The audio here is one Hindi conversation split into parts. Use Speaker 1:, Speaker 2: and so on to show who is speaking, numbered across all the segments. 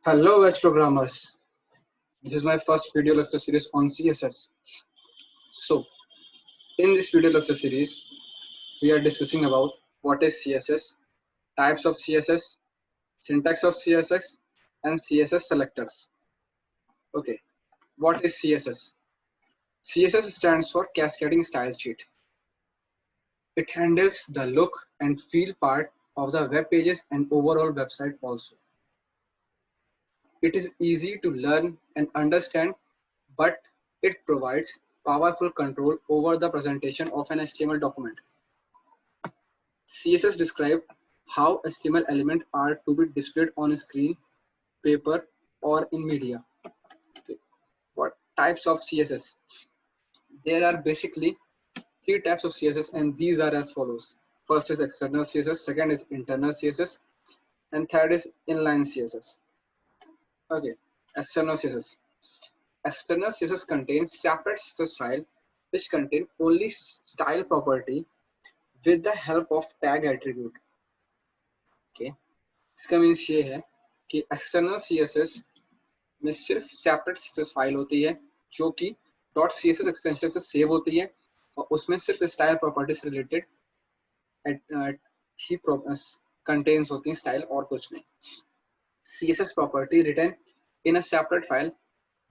Speaker 1: Hello, Edge programmers. This is my first video lecture series on CSS. So, in this video lecture series, we are discussing about what is CSS, types of CSS, syntax of CSS, and CSS selectors. Okay, what is CSS? CSS stands for Cascading Style Sheet. It handles the look and feel part of the web pages and overall website also. It is easy to learn and understand, but it provides powerful control over the presentation of an HTML document. CSS describes how HTML elements are to be displayed on a screen, paper, or in media. Okay. What types of CSS? There are basically three types of CSS, and these are as follows. First is external CSS, second is internal CSS, and third is inline CSS. Okay, external CSS. External CSS contains separate CSS file which contain only style property with the help of tag attribute. Okay, इसका मीन्स ये है कि external CSS में सिर्फ separate CSS फाइल होती है जो कि .css एक्सटेंशन से सेव होती है और उसमें सिर्फ स्टाइल प्रॉपर्टी से रिलेटेड ही कंटेन्स होती है स्टाइल और कुछ नहीं. CSS property written in a separate file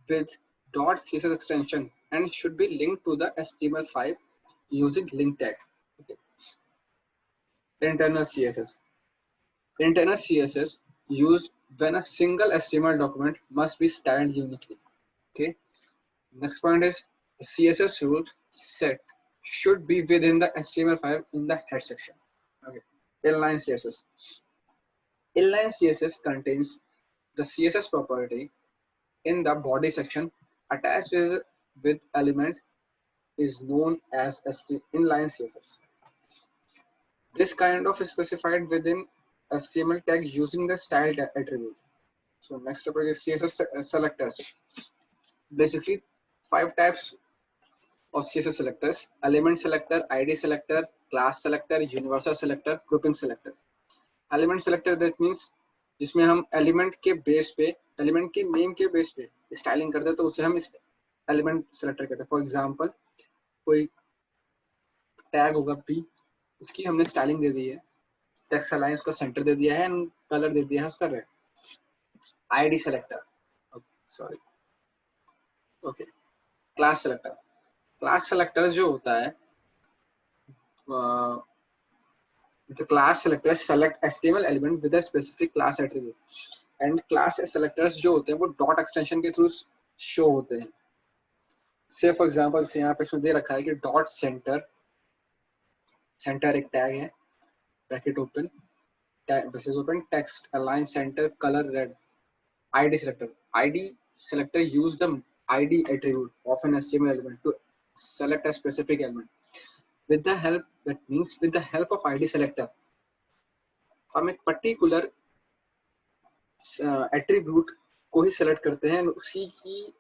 Speaker 1: with .css extension and should be linked to the HTML5 using link tag. Okay. Internal CSS. Internal CSS used when a single HTML document must be styled uniquely. Okay. Next point is CSS rules set should be within the HTML5 in the head section. Okay. Inline CSS. Inline CSS contains the CSS property in the body section attached with element is known as inline CSS. This kind of is specified within HTML tag using the style attribute. So next up is CSS selectors. Basically, 5 types of CSS selectors: element selector, ID selector, class selector, universal selector, grouping selector. Element selector that means जिसमें हम एलिमेंट के बेस पे, एलिमेंट के नेम के बेस पे स्टाइलिंग करते हैं तो उसे हम एलिमेंट सेलेक्टर कहते हैं. फॉर एग्जांपल कोई टैग होगा पी, उसकी हमने स्टाइलिंग दे दी है, टेक्स्ट अलाइन उसका सेंटर दे दिया है एंड कलर दे दिया है उसका red. ID selector, sorry, okay. Class selector. Class selector जो होता है, the class selector select HTML element with a specific class attribute. And class selectors जो होते हैं वो डॉट एक्सटेंशन के थ्रू शो होते हैं. से फॉर एग्जांपल से यहाँ पे इसमें दे रखा है कि डॉट सेंटर, सेंटर एक टैग है, bracket open, braces open, text align centre colour red. ID selector. ID selector use the ID attribute of an HTML element to select a specific element. With the help, that means with the help of ID selector, हम एक पर्टिकुलर एट्रीब्यूट को ही सेलेक्ट करते हैं, उसी की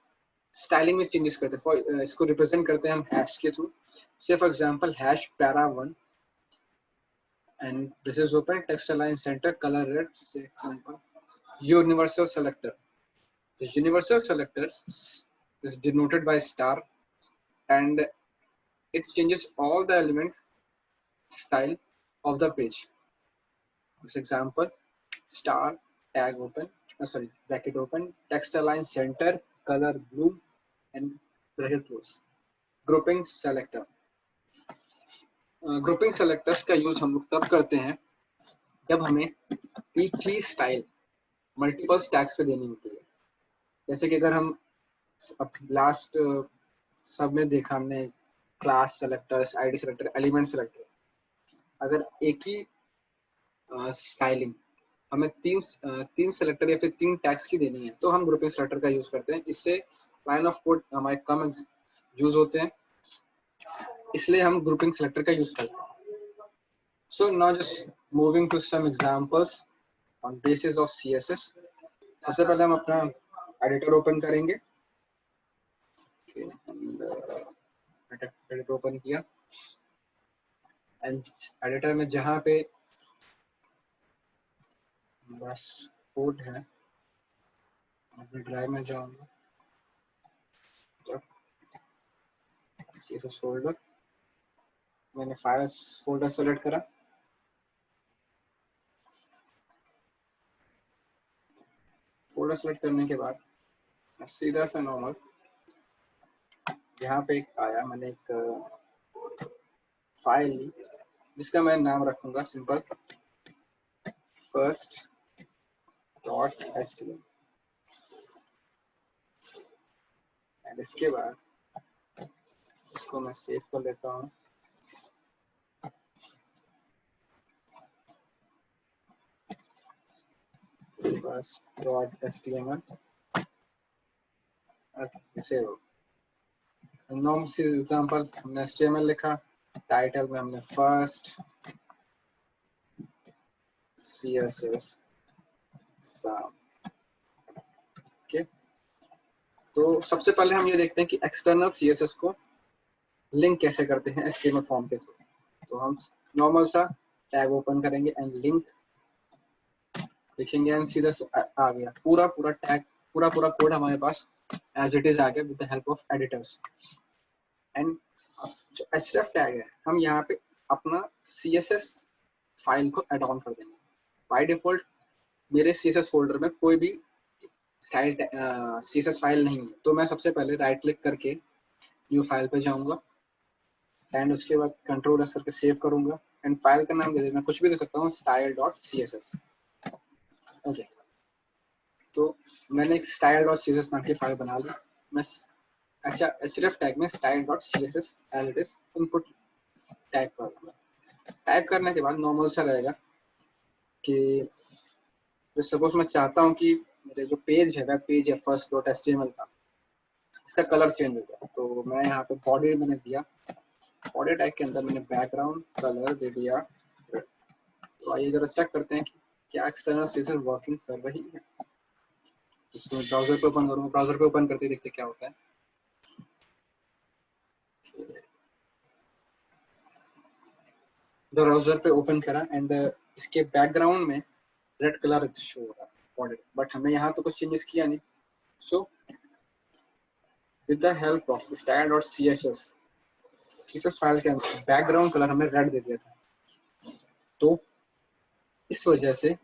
Speaker 1: स्टाइलिंग में चेंजेस करते हैं. इसको रिप्रेजेंट करते हैं हम हैश के थ्रू. से for example hash para1 and braces open, text align centre colour red. से example universal selector. The universal selector is denoted by star and it changes all the element style of the page. For example, star, tag open, bracket open, text align center, color blue and bracket close. Grouping selector. Grouping selectors का यूज हम लोग तब करते हैं जब हमें एक ही स्टाइल मल्टीपल स्टैक्स पे देनी होती है. जैसे कि अगर हम अब लास्ट सब में देखा हमने class selectors, ID selector, element selector. अगर एक ही स्टाइलिंग हमें तीन सेलेक्टर या फिर 3 टैग्स की देनी है तो हम ग्रुपिंग सेलेक्टर का यूज करते हैं. इससे लाइन ऑफ कोड हमारे कम यूज होते हैं, इसलिए हम ग्रुपिंग सेलेक्टर का यूज करते हैं. So now just moving to some examples on basis of CSS. सबसे पहले हम अपना एडिटर ओपन करेंगे. एडिटर ओपन किया एंड एडिटर में जहाँ पे बस कोड है अपने ड्राइव में जाऊंगा, CSS फोल्डर, मैंने फाइल्स फोल्डर सेलेक्ट करा, फोल्डर सेलेक्ट करने के बाद सीधा सा नॉर्मल यहाँ पे एक आया, मैंने एक फाइल ली जिसका मैं नाम रखूंगा simple first dot html, and इसके बाद इसको मैं सेव कर लेता हूँ। First dot html save. Normal सी एग्जांपल हमने html लिखा, टाइटल में हमने फर्स्ट CSS साम। ओके, तो सबसे पहले हम ये देखते हैं कि एक्सटर्नल CSS को लिंक कैसे करते हैं HTML फॉर्म के थ्रू। तो हम नॉर्मल सा टैग ओपन करेंगे एंड लिंक लिखेंगे एंड सीधा आ गया पूरा टैग, पूरा कोड हमारे पास एज इट इज आ गया with the help of editors. And जो href टैग है, हम यहाँ पे अपना CSS फाइल को एड ऑन कर देंगे। बाय डिफॉल्ट मेरे CSS फोल्डर में कोई भी स्टाइल CSS फाइल नहीं है, तो मैं सबसे पहले राइट क्लिक करके न्यू फाइल पे जाऊंगा एंड उसके बाद कंट्रोल एस करके सेव करूंगा एंड फाइल का नाम दे मैं कुछ भी दे सकता हूँ, style.css। ओके, तो मैंने एक style.css नाम की फाइल बना ली। मैं अच्छा href टैग में style.css as it is input tag कर दूंगा। टाइप करने के बाद नॉर्मल सा रहेगा कि तो सपोज मैं चाहता हूँ कि मेरे जो पेज है, वेब पेज है फर्स्ट डॉट html का, इसका कलर चेंज हो गया, तो मैं यहाँ पे बॉडी मैंने दिया, बॉडी टैग के अंदर मैंने बैकग्राउंड कलर दे दिया। तो आइए जरा चेक करते हैं कि क्या एक्सटर्नल CSS वर्किंग कर रही है। इसको ब्राउजर पे ओपन करूँगा, ब्राउजर पे ओपन करते देखते क्या होता है। ब्राउजर पे ओपन करा एंड इसके बैकग्राउंड में रेड कलर शो हो रहा है बॉडी, बट हमने यहाँ तो कुछ चेंजेस किया नहीं। So with the help of style.css file के अंदर बैकग्राउंड कलर हमें रेड दे दिया था, तो इस वजह से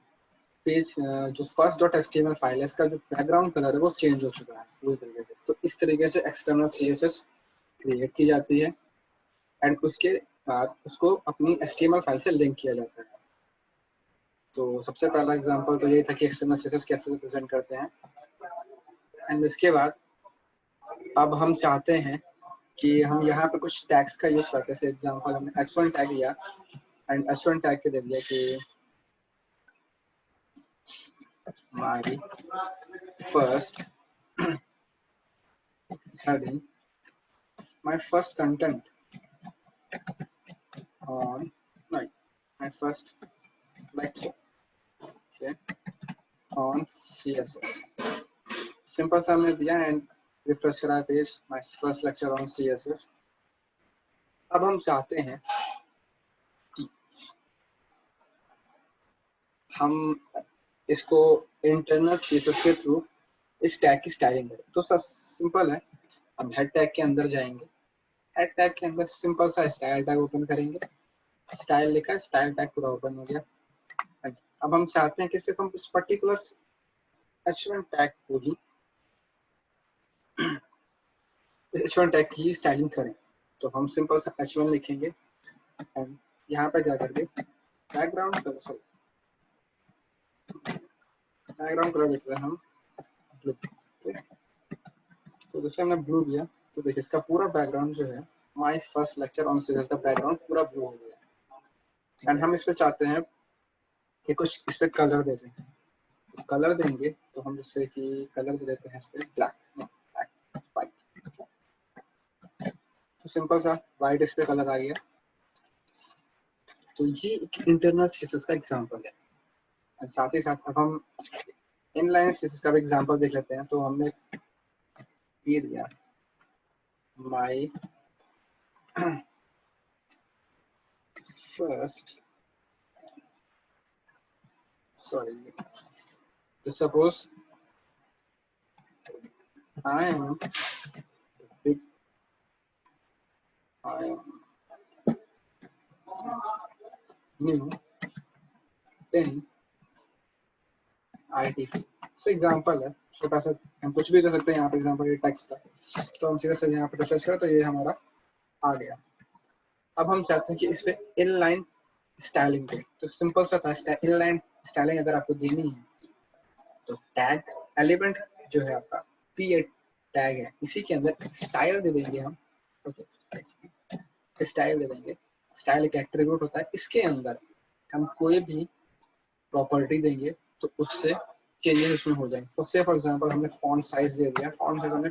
Speaker 1: पेज जो फर्स्ट डॉट html फाइल है इसका जो बैकग्राउंड कलर है वो चेंज हो चुका है पूरी तरीके से। तो इस तरीके से एक्सटर्नल CSS क्रिएट की जाती है एंड उसके बाद उसको अपनी HTML फाइल से लिंक किया जाता है। तो सबसे पहला एग्जांपल तो ये था कि एक्सटर्नल CSS कैसे रिप्रेजेंट करते हैं। एंड इसके बाद अब हम चाहते हैं कि हम यहाँ पे कुछ टैग्स का यूज करते हैं। एग्जांपल हमने h1 टैग लिया एंड h1 टैग के दे दिया कि my first heading, my first content on my first lecture, okay, on CSS। Simple सा हमने दिया एंड रिफ्रेश करा page, my first lecture on CSS। अब हम चाहते हैं कि हम इसको इंटरनल CSS के थ्रू इस टैग की स्टाइलिंग करें। तो सब सिंपल है, हम हेड टैग के अंदर जाएंगे, हेड टैग के अंदर सिंपल सा स्टाइल टैग ओपन करेंगे, स्टाइल लिखा, स्टाइल टैग पूरा ओपन हो गया। अब हम चाहते हैं कि सिर्फ हम इस पर्टिकुलर h1 टैग को ही h1 टैग की स्टाइलिंग करें। तो हम सिंपल सा h1 लिखेंगे एंड यहाँ पे जा करके background colour, sorry background colour लिख रहे हैं हम ब्लू। तो जैसे हमने ब्लू दिया तो देखिए इसका पूरा बैकग्राउंड जो है my first lecture on CSS का बैकग्राउंड पूरा ब्लू हो गया। एंड हम इस पे चाहते हैं कि कुछ इस पे कलर दे दें, तो कलर देंगे तो हम जैसे कि कलर दे देते हैं इस पे ब्लैक, वाइट। तो सिंपल सा वाइट इस पे कलर आ गया। तो ये एक इंटरनल CSS का एग्जांपल है। और साथ ही साथ अब हम इनलाइन CSS का भी एग्जांपल देख लेते हैं। तो हमने ये दिया my first, sorry, suppose I am big, I am new in IT field. So example है छोटा सा, हम कुछ भी दे सकते हैं यहाँ पे, एग्जाम्पल ये टेक्स्ट था तो हम सीधा से यहाँ पे रिफ्रेश करें तो ये हमारा आ गया। अब हम चाहते हैं कि इस पे इनलाइन स्टाइलिंग पे, तो सिंपल सा था, इनलाइन स्टाइलिंग अगर आपको देनी है तो टैग एलिमेंट जो है आपका पी टैग है, इसी के अंदर स्टाइल दे देंगे हम। ओके, स्टाइल दे देंगे। स्टाइल एक एट्रीब्यूट होता है, इसके अंदर हम कोई भी प्रॉपर्टी देंगे तो उससे चेंजेस उसमें हो जाएंगे। फॉर एग्जांपल हमने फॉन्ट साइज दे दिया, फॉन्ट साइज हमने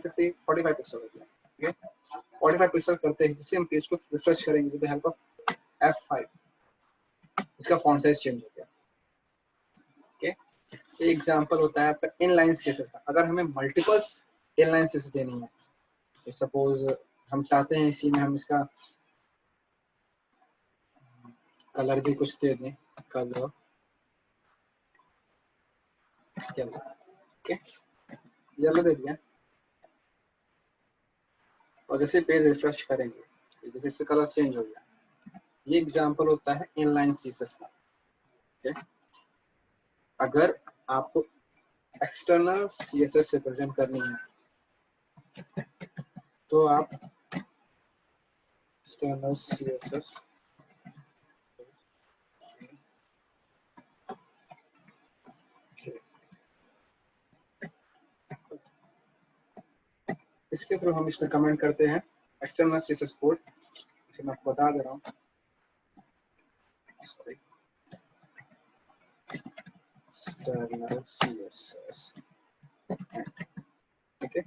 Speaker 1: 45 पिक्सल दे दिया। ओके, 45 पिक्सल करते हैं जिससे हम पेज को रिफ्रेश करेंगे with the help of F5, इसका फॉन्ट साइज चेंज हो गया। ओके, ये एग्जांपल होता है आपका इनलाइन सीएसएस का। अगर हमें मल्टीपल्स इनलाइन सीएसएस देनी है तो सपोज हम चाहते हैं इसी में हम इसका कलर भी कुछ दे दें, कलर येलो दे दिया, और जैसे पेज रिफ्रेश करेंगे जैसे इससे कलर चेंज हो गया। ये एग्जांपल होता है इनलाइन सीएसएस का। ओके, अगर आपको एक्सटर्नल सीएसएस रिप्रेजेंट करनी है तो आप एक्सटर्नल सीएसएस इसके थ्रू हम इसमें कमेंट करते हैं एक्सटर्नल सीएसएस कोड, इसे मैं आपको बता दे रहा हूँ। सॉरी, एक्सटर्नल सीएसएस, ठीक है,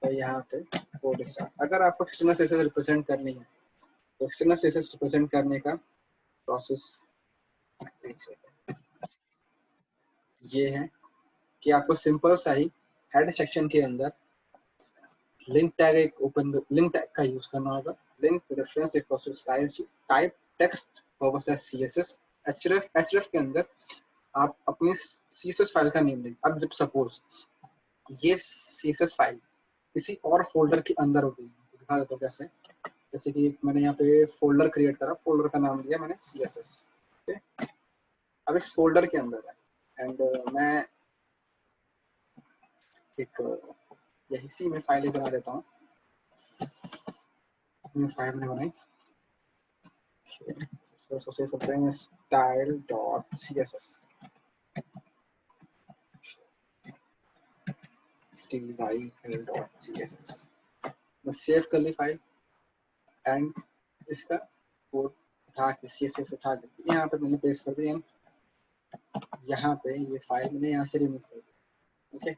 Speaker 1: तो यहाँ पे कोड स्टार्ट। अगर आपको एक्सटर्नल सीएसएस रिप्रेजेंट करनी है तो एक्सटर्नल सीएसएस रिप्रेजेंट करने का प्रोसेस ये है कि आपको सिंपल सा ही हेड सेक्शन के अंदर लिंक टैग, एक ओपन लिंक टैग का यूज करना होगा। Link reference equals to style type text forward slash CSS href के अंदर आप अपनी सीएसएस फाइल का नेम दें। अब जब सपोज ये सीएसएस फाइल किसी और फोल्डर के अंदर होगी, दिखा देता हूँ कैसे। जैसे कि मैंने यहाँ पे फोल्डर क्रिएट करा, फोल्डर का नाम दिया मैंने सीएसएस। अब इस फोल्डर के अंदर है एंड मैं एक यही सी में फाइल बना देता हूँ। फाइल में बनाई, इसको सेव करते हैं style.css, style.css। मैं सेव कर ली फाइल एंड इसका कोड उठा के CSS उठा के यहाँ पे मैंने पेस्ट कर दिया। यहाँ पे ये फाइल मैंने यहाँ से रिमूव कर दी। ओके,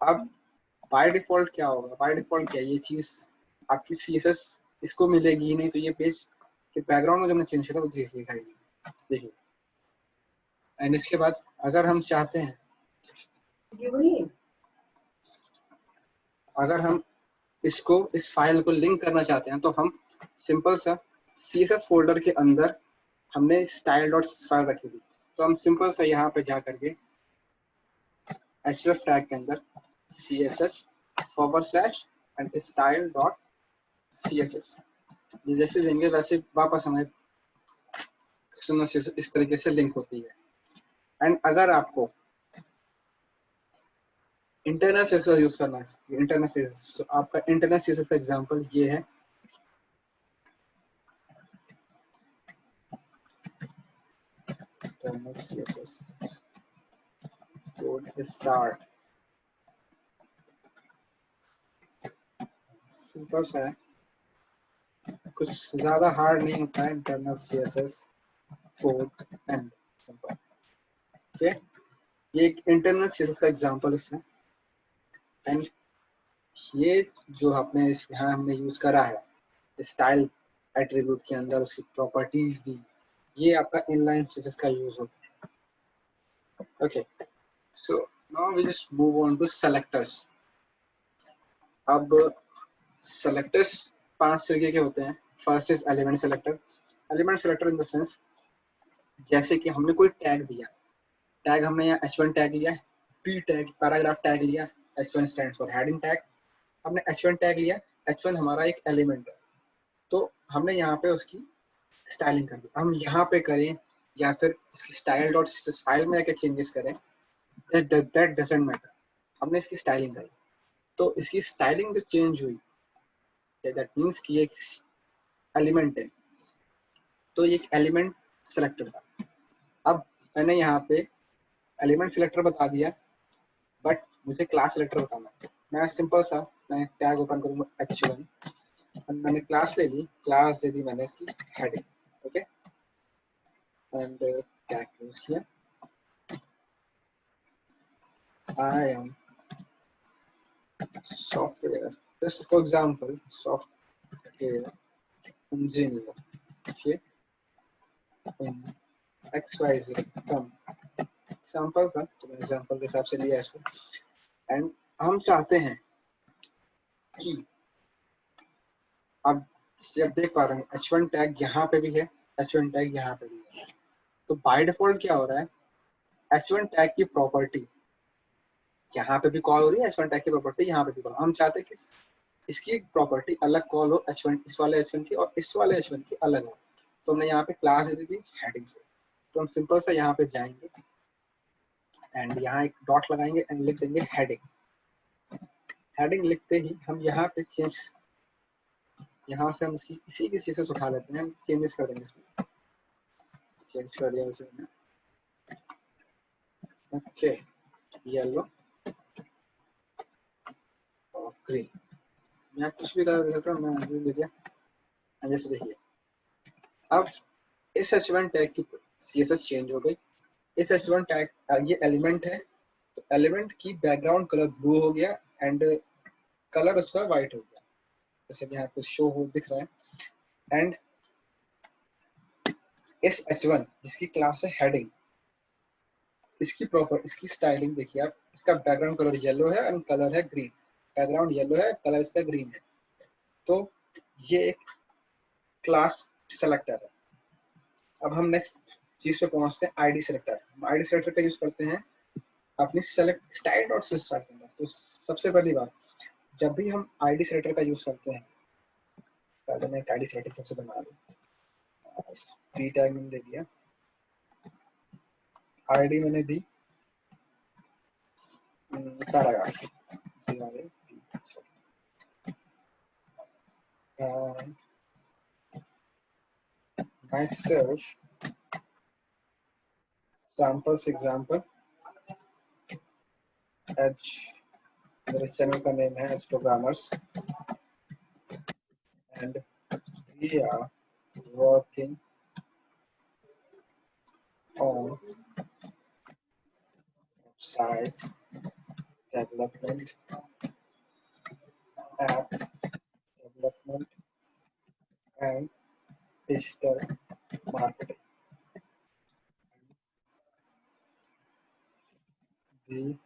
Speaker 1: अब बाय डिफॉल्ट क्या होगा, बाय डिफॉल्ट क्या ये चीज आपकी CSS इसको मिलेगी ही नहीं, तो ये पेज के बैकग्राउंड में जब मैंने चेंज किया था वो देखिएगा, देखिए। एंड इसके बाद अगर हम चाहते हैं, अगर हम इसको इस फाइल को लिंक करना चाहते हैं तो हम सिंपल सा CSS फोल्डर के अंदर हमने style.css फाइल रखी थी, तो हम सिंपल सा यहाँ पे जा करके href टैग के अंदर CSS / and style.css जैसे देंगे वैसे वापस हमें इस तरीके से लिंक होती है। एंड अगर आपको इंटरनल सीएसएस यूज करना है, इंटरनल सीएसएस, तो आपका इंटरनल सीएसएस का एग्जांपल ये है। Internal CSS code start, simple सा है, कुछ ज्यादा हार्ड नहीं होता है। Internal CSS code and simple. Okay, ये एक इंटरनल सीएसएस का एग्जांपल इसमें। एंड ये जो आपने यहाँ हमने यूज करा है स्टाइल एट्रीब्यूट के अंदर उसकी प्रॉपर्टीज दी, ये आपका इनलाइन सीएसएस का यूज होता है। Okay, so now we just move on to selectors. अब सेलेक्टर्स 5 तरीके के होते हैं। First is element selector. Element selector in the sense जैसे कि हमने कोई टैग दिया, टैग हमने यहाँ h1 टैग लिया, p टैग पैराग्राफ टैग लिया, H1 stands for heading tag. हमने H1 टैग लिया, H1 हमारा एक एलिमेंट है, तो हमने यहाँ पे उसकी स्टाइलिंग कर दी। हम यहाँ पे करें या फिर स्टाइल डॉट फाइल में जाके चेंजेस करें, दैट डजंट मैटर, हमने इसकी स्टाइलिंग करी। तो इसकी स्टाइलिंग जो चेंज हुई, दैट मीन्स कि एक एलिमेंट है, तो ये एक एलिमेंट सेलेक्टर था। अब मैंने यहाँ पे एलिमेंट सेलेक्टर बता दिया, बट मुझे क्लास सेलेक्टर बताना है। मैं सिंपल सा मैं टैग ओपन करूँगा H1, मैंने क्लास ले ली, क्लास दे दी मैंने इसकी heading, okay, and tag use किया, I am software, just for example software engineer, okay, in XYZ कम एग्जांपल था, तो मैं एग्जांपल के हिसाब से लिया इसको। एंड हम चाहते हैं कि अब जब देख पा रहे हैं H1 टैग यहाँ पे भी है, H1 टैग यहाँ पे भी है, तो बाय डिफॉल्ट क्या हो रहा है, H1 टैग की प्रॉपर्टी यहाँ पे भी कॉल हो रही है, H1 टैग की प्रॉपर्टी यहाँ पे भी कॉल। हम चाहते हैं कि इसकी प्रॉपर्टी अलग कॉल हो, H1 इस वाले H1 की और इस वाले H1 की अलग हो। तो हमने यहाँ पे क्लास दे दी थी हेडिंग से, तो हम सिंपल सा यहाँ पे जाएंगे एंड यहाँ एक डॉट लगाएंगे एंड लिख देंगे हेडिंग। हेडिंग लिखते ही हम यहाँ पे चेंज, यहाँ से हम इसकी इसी की चीज से उठा लेते हैं, हम चेंजेस कर देंगे इसमें, चेंज कर दिया उसे, ओके, येलो और ग्रीन, मैं कुछ भी कलर देता हूँ, मैं ग्रीन दे दिया। जैसे देखिए अब इस H1 टैग की CSS चेंज हो गई। इस H1 टैग ये एलिमेंट है, तो एलिमेंट की बैकग्राउंड कलर ब्लू हो गया एंड कलर उसका व्हाइट हो गया, जैसे कि यहाँ पे शो हो दिख रहा है। एंड इस H1 जिसकी क्लास है हेडिंग, इसकी प्रॉपर इसकी स्टाइलिंग देखिए आप, इसका बैकग्राउंड कलर येलो है एंड कलर है ग्रीन, बैकग्राउंड येलो है, कलर इसका ग्रीन है, तो ये एक क्लास सेलेक्टर है। अब हम नेक्स्ट चीज पे पहुंचते हैं, आईडी सेलेक्टर। हम आईडी सेलेक्टर का यूज करते हैं अपनी सेलेक्ट स्टाइल डॉट से स्टार्ट करना। तो सबसे पहली बात, जब भी हम आईडी सेलेक्टर का यूज करते हैं, पहले मैं एक आईडी सेलेक्टर सबसे बना लूं, टी टैग मैंने दे दिया, आईडी मैंने दी paragraph, myself samples example H, मेरे चैनल का नेम है H Programmers and we are working on website development, app development and digital marketing. We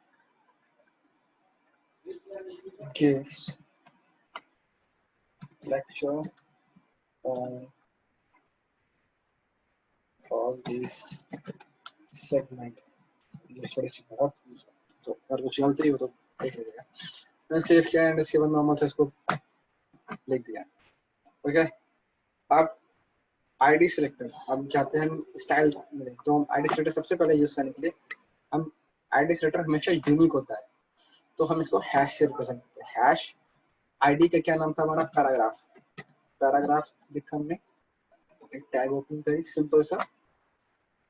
Speaker 1: gives lecture on all these segment. ये थोड़ी सी बहुत, तो अगर कुछ गलती हो तो देख लीजिएगा। मैंने सेव किया एंड इसके बाद नॉर्मल से इसको लिख दिया, ओके। अब आईडी सिलेक्टर, अब चाहते हैं हम स्टाइल में, तो हम आईडी सिलेक्टर सबसे पहले यूज करने के लिए, हम आईडी सिलेक्टर हमेशा यूनिक होता है, तो हम इसको हैश से रिप्रेजेंट करते हैं। हैश आईडी का क्या नाम था हमारा, पैराग्राफ, पैराग्राफ लिखा हमने, एक टैग ओपन करी सिंपल सा,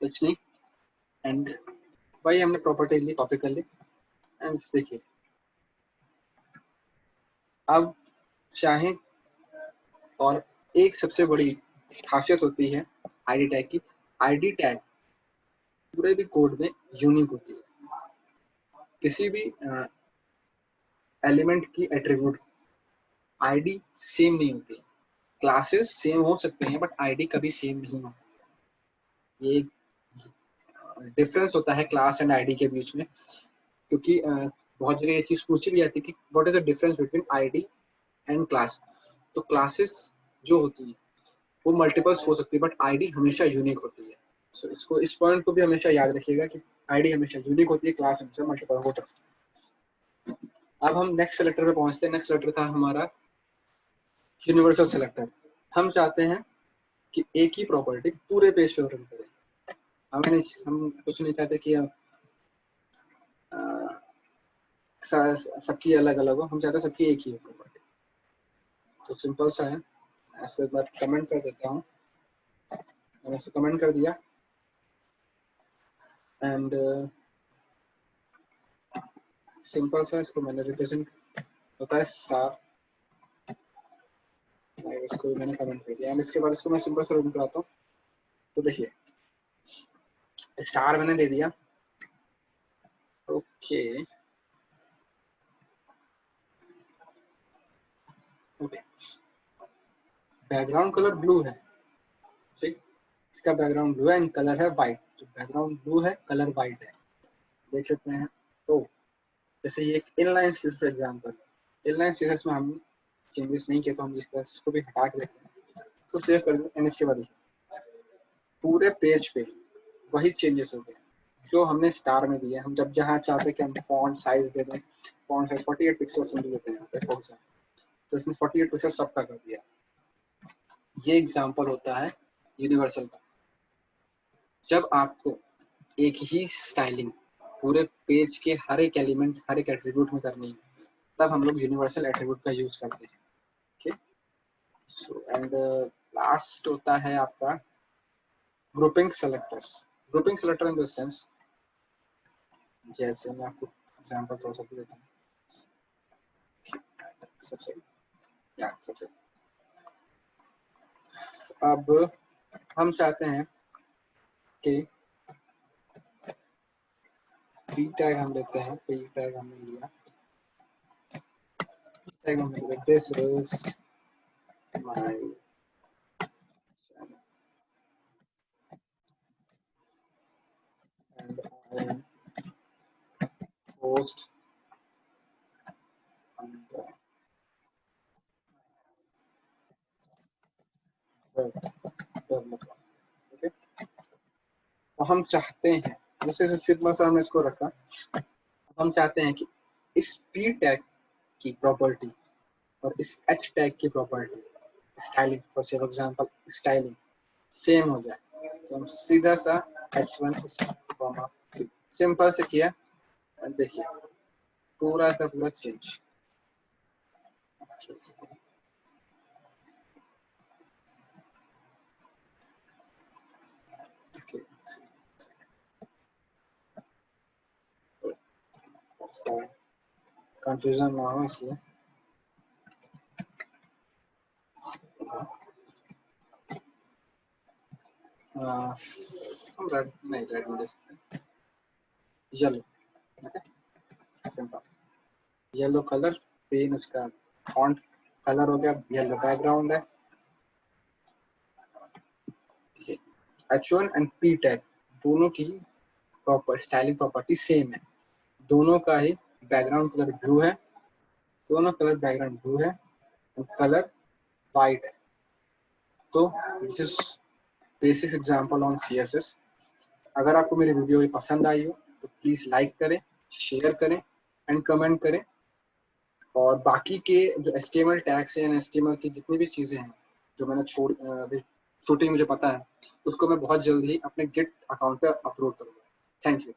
Speaker 1: कुछ नहीं, एंड वही हमने प्रॉपर्टी ली, कॉपी कर ली एंड देखिए अब चाहे, और एक सबसे बड़ी खासियत होती है आईडी टैग की, आईडी टैग पूरे भी कोड में यूनिक होती है। किसी भी एलिमेंट की एट्रीब्यूट आईडी सेम नहीं होती है, क्लासेस सेम हो सकते हैं बट आईडी कभी सेम नहीं होती है। ये डिफरेंस होता है क्लास एंड आईडी के बीच में, क्योंकि बहुत जगह ये चीज पूछी भी जाती है कि what is the difference between ID and class. तो क्लासेस जो होती है वो मल्टीपल्स हो सकती है बट आईडी हमेशा यूनिक होती है। सो इसको, इस पॉइंट को भी हमेशा याद रखिएगा कि आईडी हमेशा यूनिक होती है, क्लास हमेशा मल्टीपल हो सकती है। अब हम नेक्स्ट सेलेक्टर पे पहुंचते हैं। नेक्स्ट सेलेक्टर था हमारा यूनिवर्सल सेलेक्टर। हम चाहते हैं कि एक ही प्रॉपर्टी पूरे पेज पे रन करें। हम कुछ नहीं चाहते कि सबकी अलग अलग हो, हम चाहते हैं सबकी एक ही हो प्रॉपर्टी। तो सिंपल सा है, इसको एक बार कमेंट कर देता हूँ। मैंने इसको कमेंट कर दिया एंड सिंपल सा इसको मैंने रिप्रेजेंट होता है स्टार, इसको मैंने कमेंट कर दिया एंड इसके बाद इसको मैं सिंपल सा रन कराता हूँ। तो देखिए स्टार मैंने दे दिया। Okay okay, background colour blue है, ठीक, इसका बैकग्राउंड ब्लू है एंड कलर है वाइट। तो बैकग्राउंड ब्लू है, कलर वाइट है, देख सकते हैं। तो जैसे ये एक inline series example, inline series में हम चेंजेस नहीं किए तो हम इसको भी हटा के देखते हैं। तो सेव कर दें एंड इसके बाद पूरे पेज पे वही चेंजेस हो गए जो हमने स्टार में दिए। हम जब जहाँ चाहते कि हम फॉन्ट साइज दे दें, फॉन्ट साइज 48 पिक्सल समझ लेते हैं फॉर एग्जाम्पल, तो इसमें 48 पिक्सल सबका कर दिया। ये एग्जांपल होता है यूनिवर्सल का। जब आपको एक ही स्टाइलिंग पूरे पेज के हर एक एलिमेंट, हर एक एट्रीब्यूट में करनी है, तब हम लोग यूनिवर्सल एट्रीब्यूट का यूज करते हैं। ठीक, सो एंड लास्ट होता है आपका grouping selectors. Grouping selector in the sense, जैसे मैं आपको एग्जांपल थोड़ा सा देता हूँ। सबसे अब हम चाहते हैं कि पी टैग हम लेते हैं, पी टैग हमने लिया, टैग हमने लिया this is my and I am post on the web developer। Okay, तो हम चाहते हैं, जैसे सिर्फ सा हमने इसको रखा, हम चाहते हैं कि इस पी टैग की प्रॉपर्टी और इस एच टैग की property styling, for example styling same हो जाए। तो हम सीधा सा h1 सिंपल से किया, देखिए पूरा का पूरा चेंज। कंफ्यूजन ना हो इसलिए हम रेड नहीं, रेड में दे सकते, yellow. Simple yellow colour, pen उसका फॉन्ट कलर हो गया, येलो बैकग्राउंड है। H1 एंड पी टैग दोनों की प्रॉपर स्टाइलिंग प्रॉपर्टी सेम है, दोनों का ही बैकग्राउंड कलर ब्लू है, दोनों कलर बैकग्राउंड ब्लू है और कलर वाइट है। तो this is basic example on CSS। अगर आपको मेरी वीडियो भी पसंद आई हो तो प्लीज लाइक करें, शेयर करें एंड कमेंट करें। और बाकी के जो HTML टैग्स हैं, HTML की जितनी भी चीजें हैं जो मैंने छोटी मुझे पता है, उसको मैं बहुत जल्दी अपने गिट अकाउंट पे अपलोड करूंगा। Thank you.